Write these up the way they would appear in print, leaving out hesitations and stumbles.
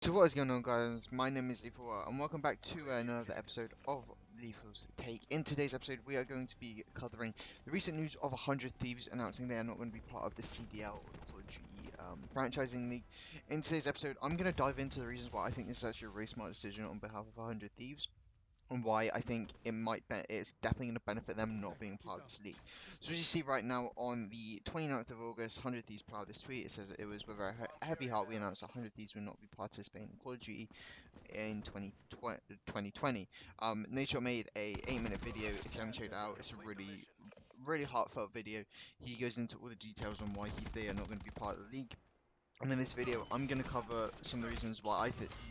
So what is going on, guys? My name is Lethal and welcome back to another episode of Lethal's Take. In today's episode we are going to be covering the recent news of 100 Thieves announcing they are not going to be part of the CDL or the Call of Duty franchising league. In today's episode I'm going to dive into the reasons why I think this is actually a really smart decision on behalf of 100 Thieves, and why I think it's definitely going to benefit them not being part of this league. So as you see right now on the 29th of August, 100 Thieves put out this tweet. It says it was with a heavy heart we announced 100 Thieves will not be participating in Call of Duty in 2020. Nature made a 8-minute video. If you haven't checked it out, it's a really heartfelt video. He goes into all the details on why they are not going to be part of the league. And in this video, I'm going to cover some of the reasons why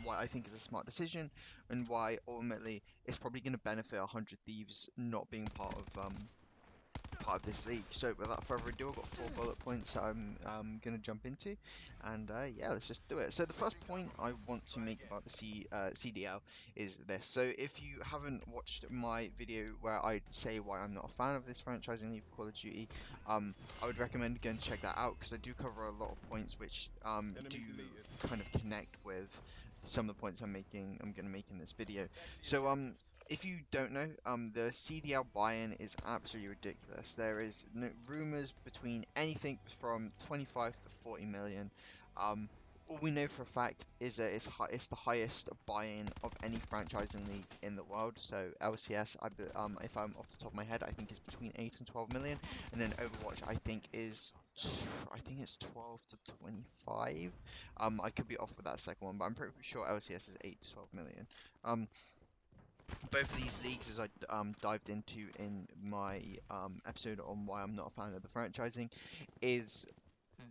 I think is a smart decision, and why ultimately it's probably going to benefit 100 Thieves not being part of this league. So without further ado, I've got 4 bullet points that I'm going to jump into, and yeah, let's just do it. So the first point I want to make about the CDL is this. So if you haven't watched my video where I say why I'm not a fan of this franchising league for Call of Duty, I would recommend going to check that out, because I do cover a lot of points which do kind of connect with some of the points I'm going to make in this video. So if you don't know, the CDL buy-in is absolutely ridiculous. There is rumors between anything from 25 to 40 million. All we know for a fact is that it's the highest buy-in of any franchising league in the world. So LCS, if I'm off the top of my head, I think is between 8 and 12 million, and then Overwatch I think it's 12 to 25. I could be off with that second one, but I'm pretty sure LCS is 8 to 12 million. Both of these leagues, as I dived into in my episode on why I'm not a fan of the franchising, is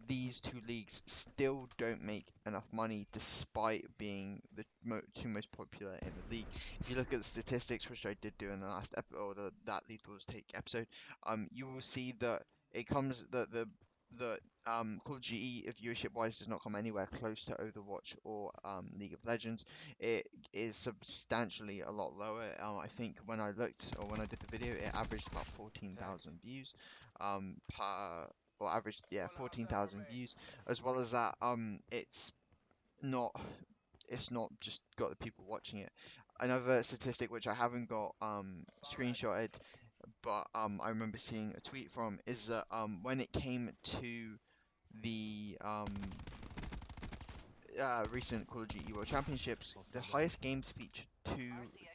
these two leagues still don't make enough money despite being the two most popular in the league. If you look at the statistics, which I did do in the last episode, or that Lethal's Take episode, you will see that it comes that the Call of Duty viewership wise does not come anywhere close to Overwatch or League of Legends. It is substantially a lot lower. I think when I looked, or when I did the video, it averaged about 14,000 views per, or averaged, yeah, 14,000 views. As well as that, not it's not just got the people watching it. Another statistic which I haven't got screenshotted, but I remember seeing a tweet from, is that when it came to the recent Call of Duty World Championships, the highest games featured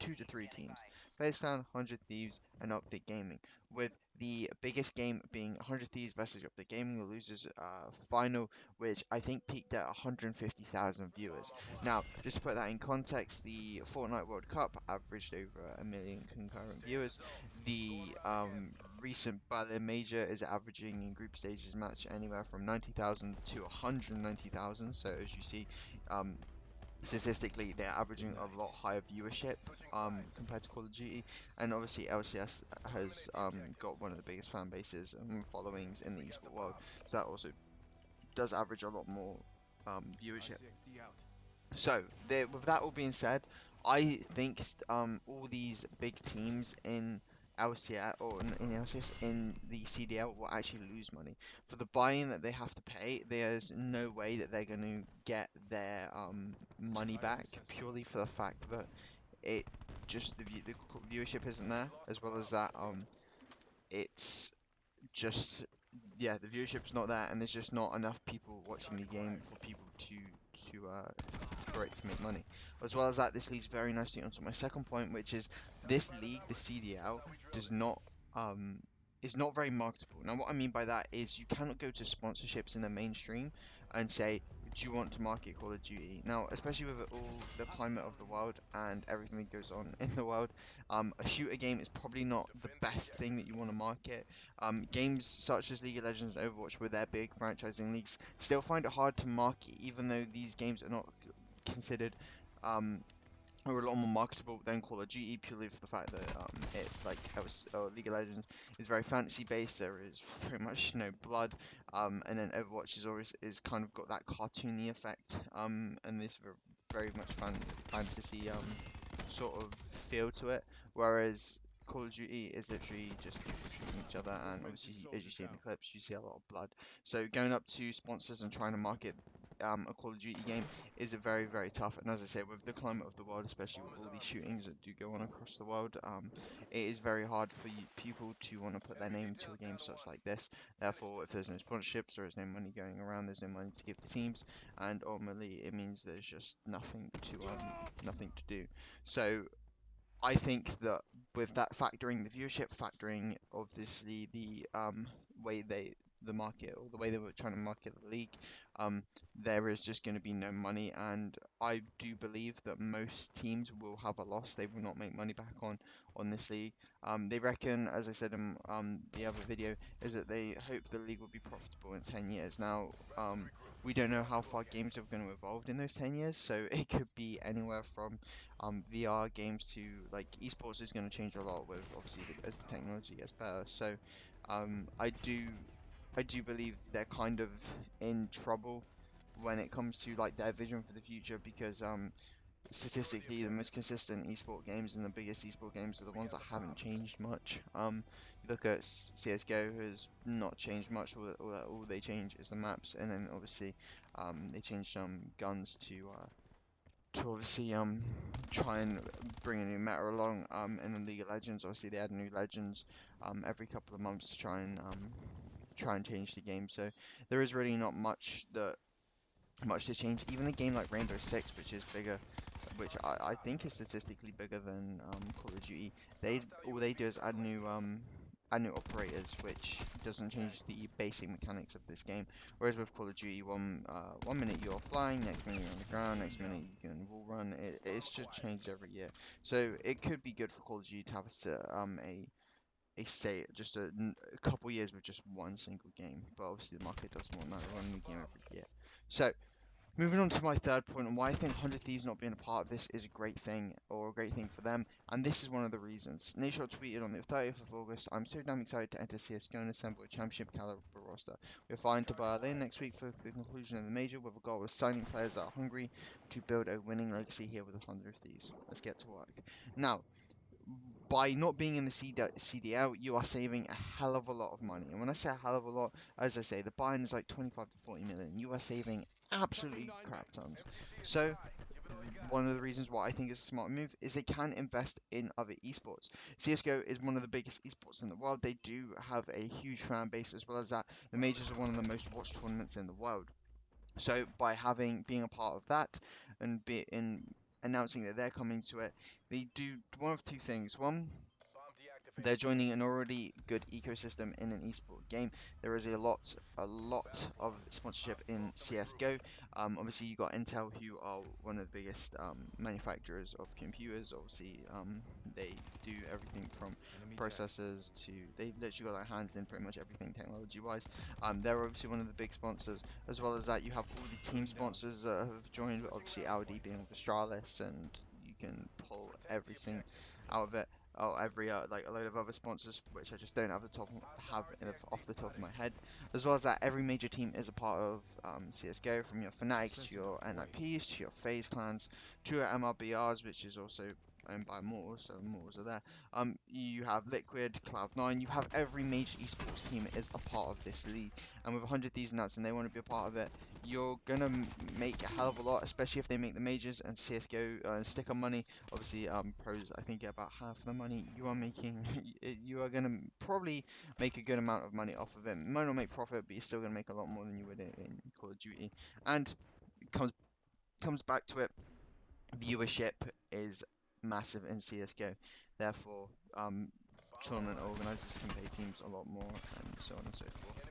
two to three teams: FaZe Clan, 100 Thieves, and Update Gaming, with the biggest game being 100 Thieves versus Update Gaming, the losers final, which I think peaked at 150,000 viewers. Now, just to put that in context, the Fortnite World Cup averaged over a million concurrent viewers. The recent Berlin Major is averaging in group stages match anywhere from 90,000 to 190,000. So as you see, um, statistically they're averaging a lot higher viewership compared to Call of Duty. And obviously LCS has got one of the biggest fan bases and followings in the esport world, so that also does average a lot more viewership. So with that all being said, I think all these big teams in LCS, or in LCS, in the CDL, will actually lose money for the buy-in that they have to pay. There's no way that they're going to get their money back, purely for the fact that it just the viewership isn't there, as well as that it's just, yeah, the viewership's not there, and there's just not enough people watching the game for people to for it to make money. As well as that, this leads very nicely onto my second point, which is this league, the CDL, does not is not very marketable. Now, what I mean by that is you cannot go to sponsorships in the mainstream and say, do you want to market Call of Duty? Now, especially with all the climate of the world and everything that goes on in the world, a shooter game is probably not the best thing that you want to market. Games such as League of Legends and Overwatch, with their big franchising leagues, still find it hard to market, even though these games are not considered are a lot more marketable than Call of Duty, purely for the fact that League of Legends is very fantasy based. There is very much no blood, and then Overwatch is kind of got that cartoony effect, and this very much fantasy sort of feel to it, whereas Call of Duty is literally just people shooting each other, and obviously, as you see in the clips, you see a lot of blood. So going up to sponsors and trying to market a Call of Duty game is a very, very tough. And as I say, with the climate of the world, especially with all these shootings that do go on across the world, it is very hard for people to want to put their name to a game such like this. Therefore, if there's no sponsorships, there is no money going around, there's no money to give the teams, and ultimately it means there's just nothing to do. So I think that with that factoring the viewership, factoring obviously the way the market or the way they were trying to market the league, there is just going to be no money, and I do believe that most teams will have a loss. They will not make money back on this league. They reckon, as I said in the other video, is that they hope the league will be profitable in 10 years. Now, we don't know how far games are going to evolve in those 10 years, so it could be anywhere from VR games to like esports is going to change a lot with obviously as the technology gets better. So I do believe they're kind of in trouble when it comes to like their vision for the future because statistically the most consistent esport games and the biggest esport games are the ones that haven't changed much. You look at CS:GO has not changed much. All they change is the maps, and then obviously they changed some guns to obviously try and bring a new meta along. And then League of Legends, obviously they add new legends every couple of months to try and change the game. So there is really not much to change. Even a game like Rainbow Six, which is bigger, which I think is statistically bigger than Call of Duty. All they do is add new operators, which doesn't change the basic mechanics of this game. Whereas with Call of Duty, one minute you're flying, next minute you're on the ground, next minute you can wall run. It's just changed every year, so it could be good for Call of Duty to have a say just a couple years with just one single game. But obviously the market doesn't want that. They want a new game every year. So moving on to my third point and why I think 100 Thieves not being a part of this is a great thing or a great thing for them, and this is one of the reasons. Nashot tweeted on the 30th of August, "I'm so damn excited to enter CSGO and assemble a championship caliber roster. We're flying to Berlin next week for the conclusion of the major with a goal of signing players that are hungry to build a winning legacy here with 100 Thieves. Let's get to work." Now, by not being in the CDL, you are saving a hell of a lot of money. And when I say a hell of a lot, as I say, the buy-in is like 25 to 40 million. You are saving absolutely crap tons. So, one of the reasons why I think it's a smart move is they can invest in other esports. CSGO is one of the biggest esports in the world. They do have a huge fan base, as well as that, the majors are one of the most watched tournaments in the world. So by being a part of that and be in announcing that they're coming to it, they do one of two things. One, they're joining an already good ecosystem in an esport game. There is a lot of sponsorship in CS:GO. Obviously you got Intel, who are one of the biggest manufacturers of computers. Obviously, they do everything from processors to they literally got their hands in pretty much everything technology-wise. They're obviously one of the big sponsors. As well as that, you have all the team sponsors that have joined. Obviously, Audi being with Astralis, and you can pull everything out of it. Oh, every like a load of other sponsors, which I just don't have off the top of my head. As well as that, every major team is a part of CS:GO, from your Fanatics to your NIPs to your FaZe clans to your MRBRs, which is also owned by Mortals, so Mortals are there. You have Liquid, Cloud9, you have every major esports team is a part of this league, and with 100 these nuts and they want to be a part of it, you're gonna make a hell of a lot, especially if they make the majors and CS:GO stick on money. Obviously, pros I think get about half the money you are making. You are gonna probably make a good amount of money off of it. Might not make profit, but you're still gonna make a lot more than you would in Call of Duty. And it comes back to it. Viewership is massive in CS:GO. Therefore, tournament organizers can pay teams a lot more, and so on and so forth.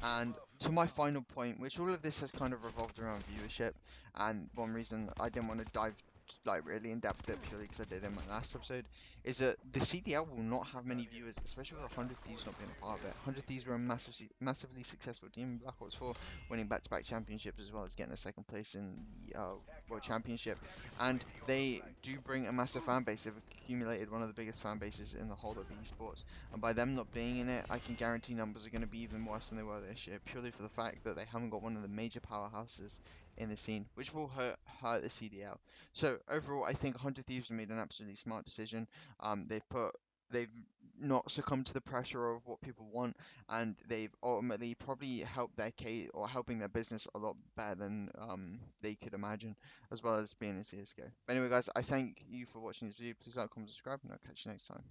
And to my final point, which all of this has kind of revolved around viewership, and one reason I didn't want to dive like really in depth it purely because I did in my last episode, is that the CDL will not have many viewers, especially with 100 Thieves not being a part of it. 100 Thieves were a massively successful team in Black Ops 4, winning back-to-back championships as well as getting a second place in the World Championship. And they do bring a massive fan base. They've accumulated one of the biggest fan bases in the whole of esports. And by them not being in it, I can guarantee numbers are going to be even worse than they were this year, purely for the fact that they haven't got one of the major powerhouses in the scene, which will hurt the CDL. So overall, I think 100 Thieves have made an absolutely smart decision. They've not succumb to the pressure of what people want, and they've ultimately probably helped their case or helping their business a lot better than they could imagine, as well as being in CSGO. But anyway, guys, I thank you for watching this video. Please like, comment, subscribe, and I'll catch you next time.